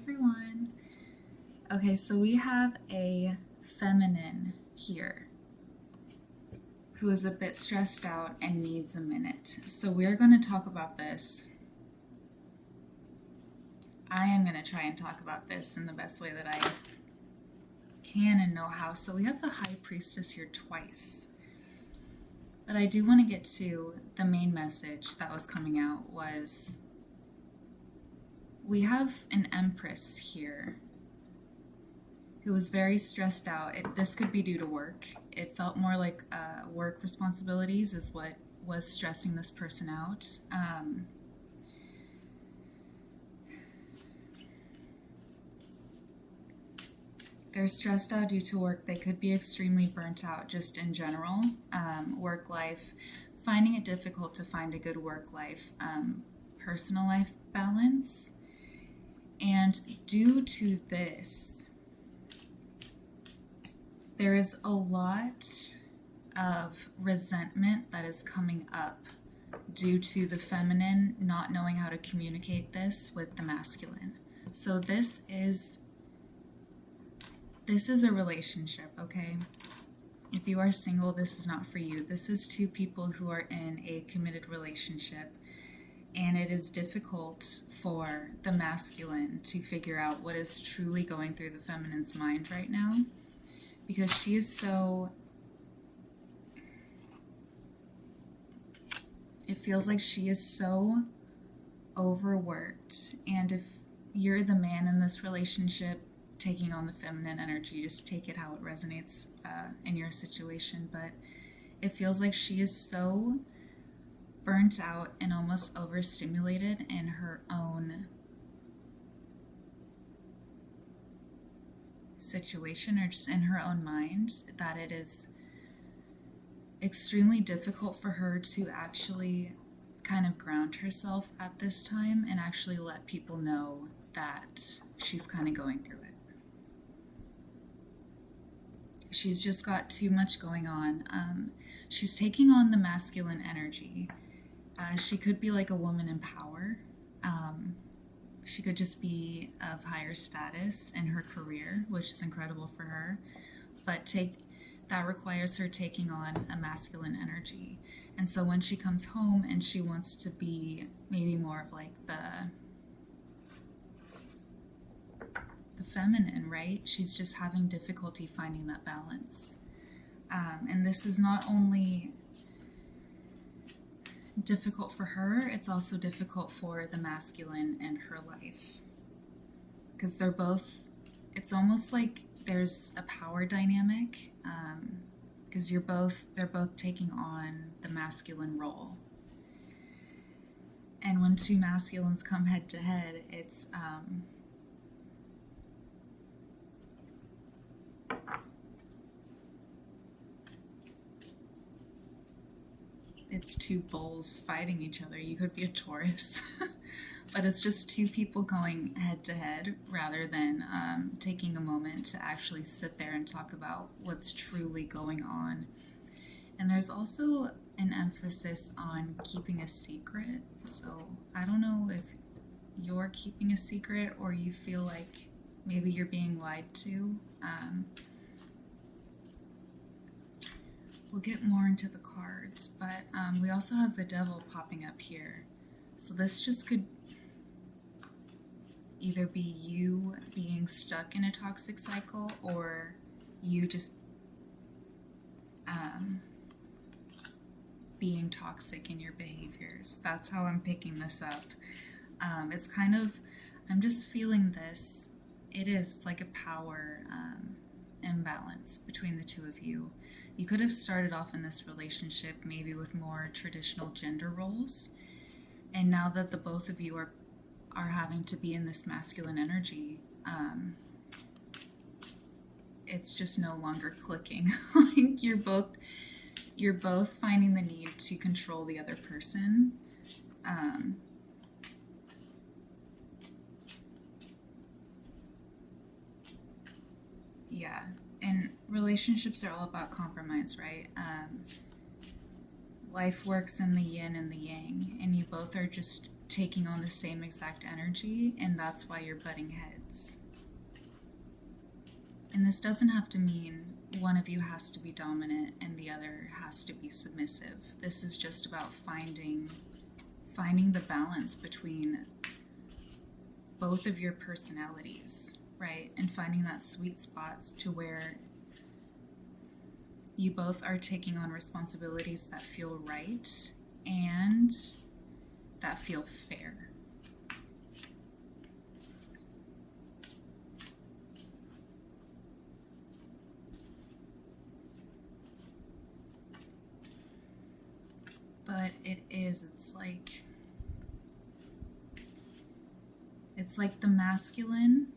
everyone. Okay, so we have a feminine here who is a bit stressed out and needs a minute. So we're going to talk about this. I am going to try and talk about this in the best way that I can and know how. So we have the High Priestess here twice. But I do want to get to the main message that was coming out was we have an Empress here who was very stressed out. This could be due to work. It felt more like work responsibilities is what was stressing this person out. They're stressed out due to work. They could be extremely burnt out just in general. Work life, finding it difficult to find a good work life, personal life balance. And due to this, there is a lot of resentment that is coming up due to the feminine not knowing how to communicate this with the masculine. So this is a relationship, okay? If you are single, this is not for you. This is two people who are in a committed relationship, and it is difficult for the masculine to figure out what is truly going through the feminine's mind right now, because she is so, it feels like she is so overworked. And if you're the man in this relationship taking on the feminine energy, just take it how it resonates in your situation. But it feels like she is so burnt out and almost overstimulated in her own situation or just in her own mind that it is extremely difficult for her to actually kind of ground herself at this time and actually let people know that she's kind of going through it. She's just got too much going on. She's taking on the masculine energy. She could be like a woman in power. She could just be of higher status in her career, which is incredible for her. But that requires her taking on a masculine energy. And so when she comes home and she wants to be maybe more of like the feminine, right? She's just having difficulty finding that balance. And this is not only difficult for her, it's also difficult for the masculine in her life. Because they're both, it's almost like there's a power dynamic, because they're both taking on the masculine role. And when two masculines come head to head, it's two bulls fighting each other. You could be a Taurus. But it's just two people going head to head rather than taking a moment to actually sit there and talk about what's truly going on. And there's also an emphasis on keeping a secret. So I don't know if you're keeping a secret or you feel like maybe you're being lied to. We'll get more into the cards, but we also have the devil popping up here. So this just could either be you being stuck in a toxic cycle or you just being toxic in your behaviors. That's how I'm picking this up. It's kind of, I'm just feeling this. It's like a power imbalance between the two of you. You could have started off in this relationship maybe with more traditional gender roles, and now that the both of you are having to be in this masculine energy, it's just no longer clicking. Like you're both finding the need to control the other person. Yeah. And relationships are all about compromise, right? Life works in the yin and the yang, and you both are just taking on the same exact energy, and that's why you're butting heads. And this doesn't have to mean one of you has to be dominant and the other has to be submissive. This is just about finding the balance between both of your personalities, right? And finding that sweet spot to where you both are taking on responsibilities that feel right and that feel fair. But it's like the masculine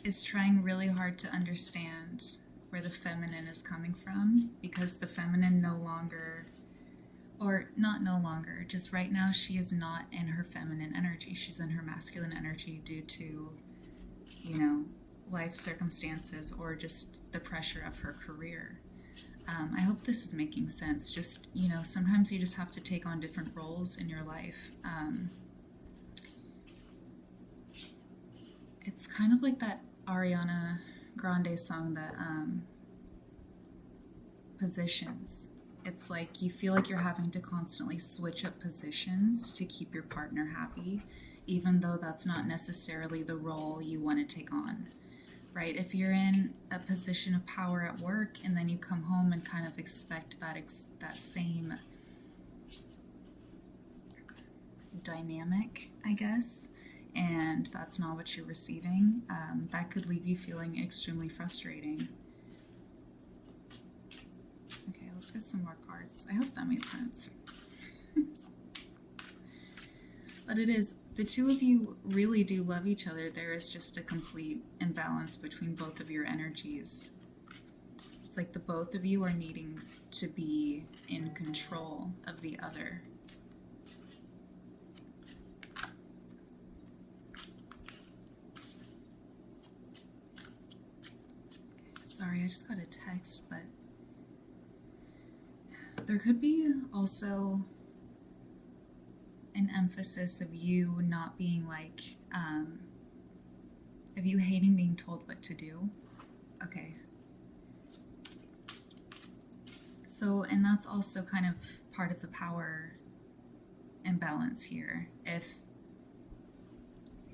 is trying really hard to understand where the feminine is coming from, because the feminine just right now, she is not in her feminine energy. She's in her masculine energy due to, life circumstances or just the pressure of her career. I hope this is making sense. Just, sometimes you just have to take on different roles in your life. It's kind of like that Ariana Grande song, that Positions. It's like you feel like you're having to constantly switch up positions to keep your partner happy, even though that's not necessarily the role you want to take on. Right? If you're in a position of power at work and then you come home and kind of expect that same dynamic, I guess, and that's not what you're receiving, that could leave you feeling extremely frustrating. Okay, let's get some more cards. I hope that made sense. But it is, the two of you really do love each other. There is just a complete imbalance between both of your energies. It's like the both of you are needing to be in control of the other. Sorry, I just got a text, but there could be also an emphasis of you not being like, of you hating being told what to do. Okay. So, and that's also kind of part of the power imbalance here.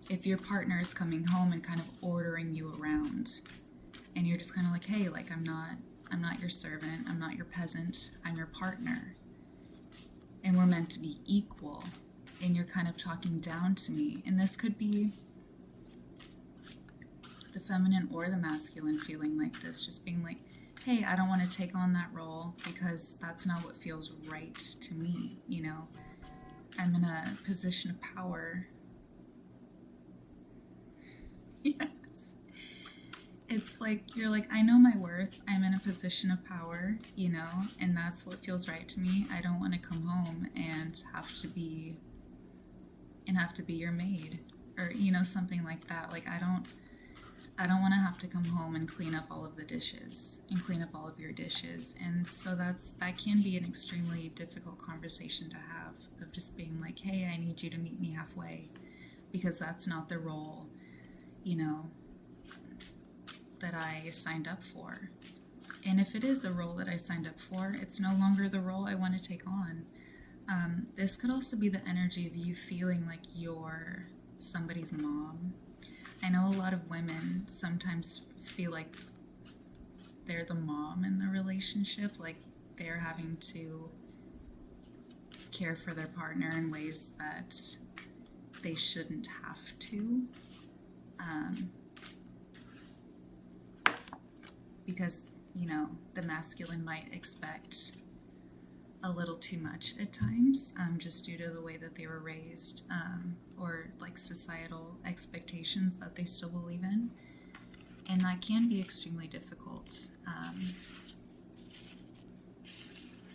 If your partner is coming home and kind of ordering you around, and you're just kind of like, hey, like, I'm not your servant, I'm not your peasant, I'm your partner, and we're meant to be equal, and you're kind of talking down to me. And this could be the feminine or the masculine feeling like this, just being like, hey, I don't want to take on that role because that's not what feels right to me. I'm in a position of power. Yes. It's like, you're like, I know my worth. I'm in a position of power, and that's what feels right to me. I don't want to come home and have to be your maid, or, something like that. Like, I don't want to have to come home and clean up all of the dishes and clean up all of your dishes. And so that can be an extremely difficult conversation to have, of just being like, hey, I need you to meet me halfway, because that's not the role, that I signed up for. And if it is a role that I signed up for, it's no longer the role I want to take on. This could also be the energy of you feeling like you're somebody's mom. I know a lot of women sometimes feel like they're the mom in the relationship, like they're having to care for their partner in ways that they shouldn't have to. Because, the masculine might expect a little too much at times, just due to the way that they were raised, or like societal expectations that they still believe in. And that can be extremely difficult.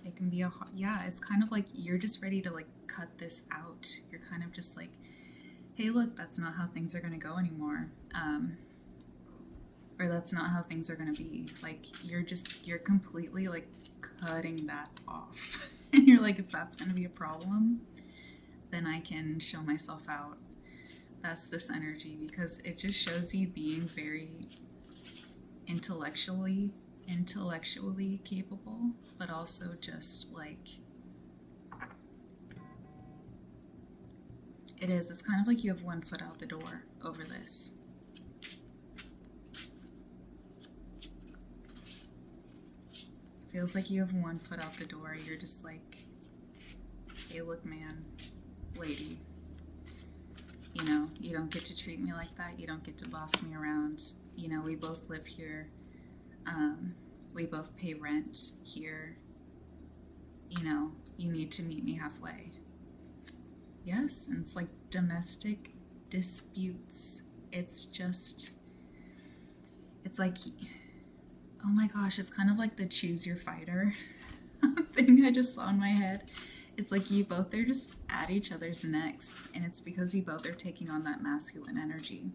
It can be it's kind of like you're just ready to like cut this out. You're kind of just like, hey, look, that's not how things are going to go anymore. Or that's not how things are going to be. Like, you're completely like cutting that off. And you're like, if that's going to be a problem, then I can show myself out. That's this energy, because it just shows you being very intellectually capable, but also just like it's kind of like you have one foot out the door over this. Feels like you have one foot out the door. You're just like, hey, look, man, lady, you know, you don't get to treat me like that. You don't get to boss me around. You know, we both live here. We both pay rent here. You know, you need to meet me halfway. Yes, and it's like domestic disputes. It's like, oh my gosh, it's kind of like the choose your fighter thing I just saw in my head. It's like you both are just at each other's necks, and it's because you both are taking on that masculine energy.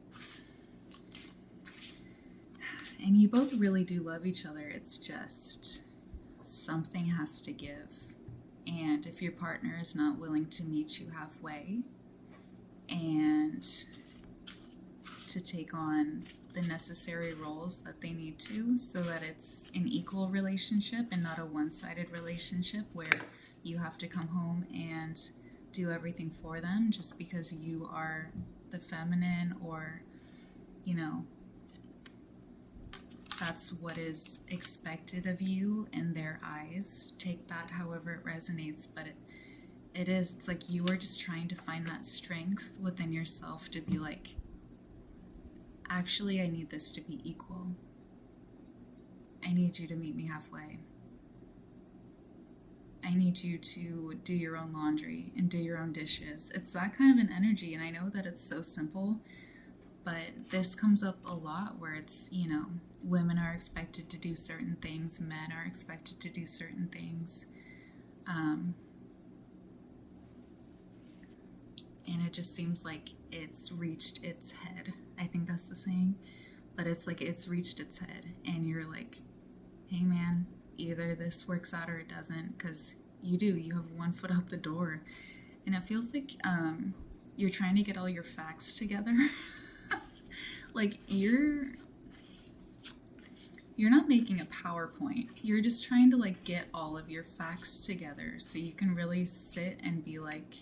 And you both really do love each other. It's just something has to give. And if your partner is not willing to meet you halfway and to take on the necessary roles that they need to, so that it's an equal relationship and not a one-sided relationship where you have to come home and do everything for them just because you are the feminine, or, you know, that's what is expected of you in their eyes. Take that however it resonates, but it's like you are just trying to find that strength within yourself to be like, actually, I need this to be equal. I need you to meet me halfway. I need you to do your own laundry and do your own dishes. It's that kind of an energy, and I know that it's so simple, but this comes up a lot where it's, you know, women are expected to do certain things, men are expected to do certain things. And it just seems like it's reached its head. I think that's the saying. But it's like it's reached its head, and you're like, hey man, either this works out or it doesn't, because you have one foot out the door. And it feels like you're trying to get all your facts together. Like you're not making a PowerPoint. You're just trying to like get all of your facts together so you can really sit and be like,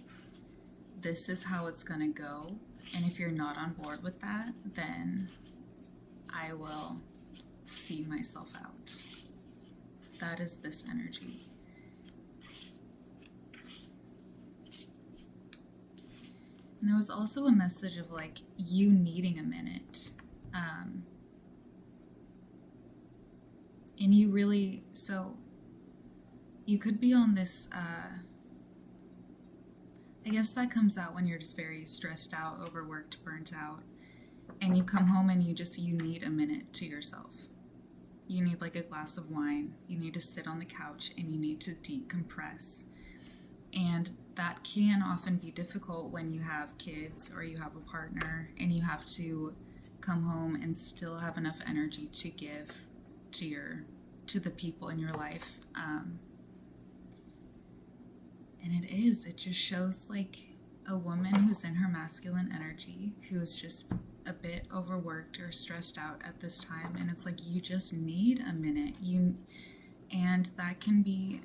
this is how it's gonna go. And if you're not on board with that, then I will see myself out. That is this energy. And there was also a message of like you needing a minute. And you really, so you could be on this, I guess that comes out when you're just very stressed out, overworked, burnt out, and you come home and you need a minute to yourself. You need like a glass of wine. You need to sit on the couch and you need to decompress. And that can often be difficult when you have kids or you have a partner and you have to come home and still have enough energy to give to the people in your life. And it just shows like a woman who's in her masculine energy, who's just a bit overworked or stressed out at this time. And it's like, you just need a minute. And that can be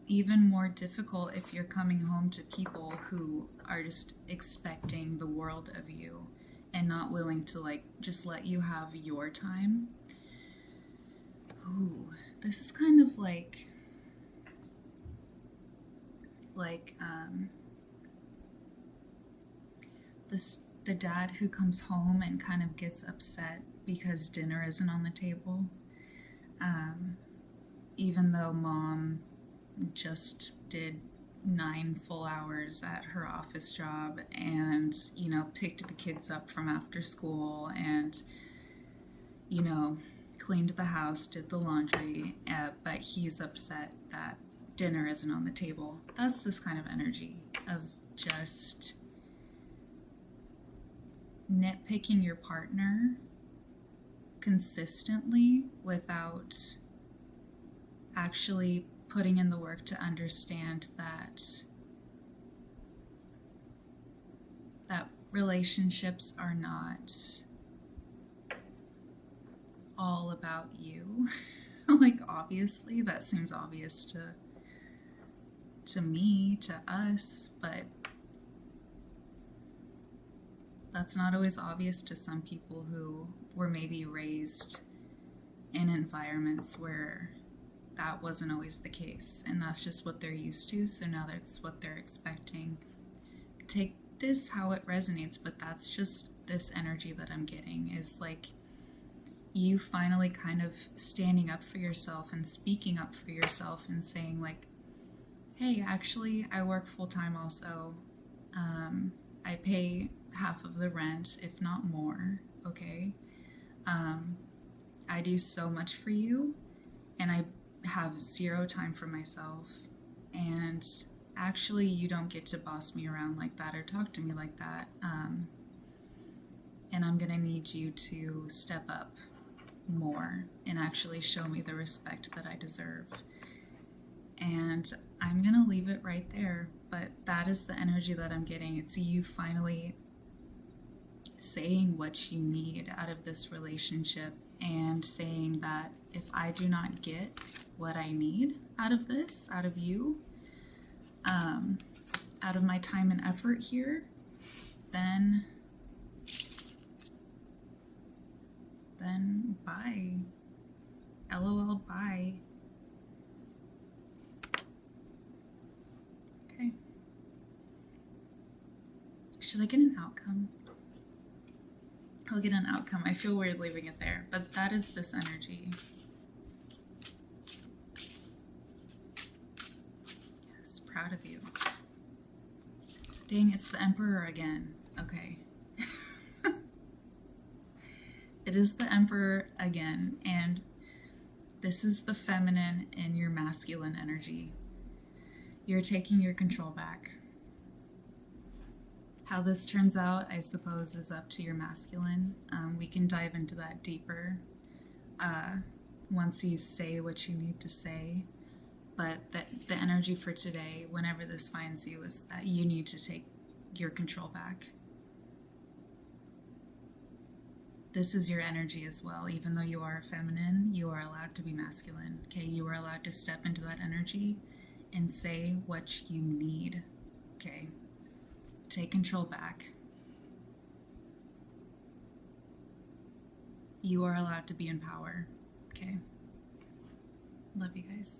even more difficult if you're coming home to people who are just expecting the world of you and not willing to like just let you have your time. Ooh, this is kind of like the dad who comes home and kind of gets upset because dinner isn't on the table, even though mom just did 9 full hours at her office job and, you know, picked the kids up from after school and, you know, cleaned the house, did the laundry, but he's upset that dinner isn't on the table. That's this kind of energy of just nitpicking your partner consistently without actually putting in the work to understand that relationships are not all about you. Like, obviously, that seems obvious to me, to us, but that's not always obvious to some people who were maybe raised in environments where that wasn't always the case, and that's just what they're used to, so now that's what they're expecting. Take this how it resonates, but that's just this energy that I'm getting is like you finally kind of standing up for yourself and speaking up for yourself and saying like, hey, actually, I work full-time also. I pay half of the rent, if not more, okay? I do so much for you, and I have zero time for myself, and actually, you don't get to boss me around like that or talk to me like that, and I'm gonna need you to step up more and actually show me the respect that I deserve. And I'm gonna leave it right there, but that is the energy that I'm getting. It's you finally saying what you need out of this relationship and saying that if I do not get what I need out of this, out of you, out of my time and effort here, then bye. LOL, bye. Okay. Should I get an outcome? I'll get an outcome. I feel weird leaving it there, but that is this energy. Yes, proud of you. Dang, it's the Emperor again. Okay. It is the Emperor again, and this is the feminine in your masculine energy. You're taking your control back. How this turns out, I suppose, is up to your masculine. We can dive into that deeper once you say what you need to say. But the energy for today, whenever this finds you, is that you need to take your control back. This is your energy as well. Even though you are feminine, you are allowed to be masculine. Okay, you are allowed to step into that energy and say what you need. Okay, take control back. You are allowed to be in power. Okay, love you guys.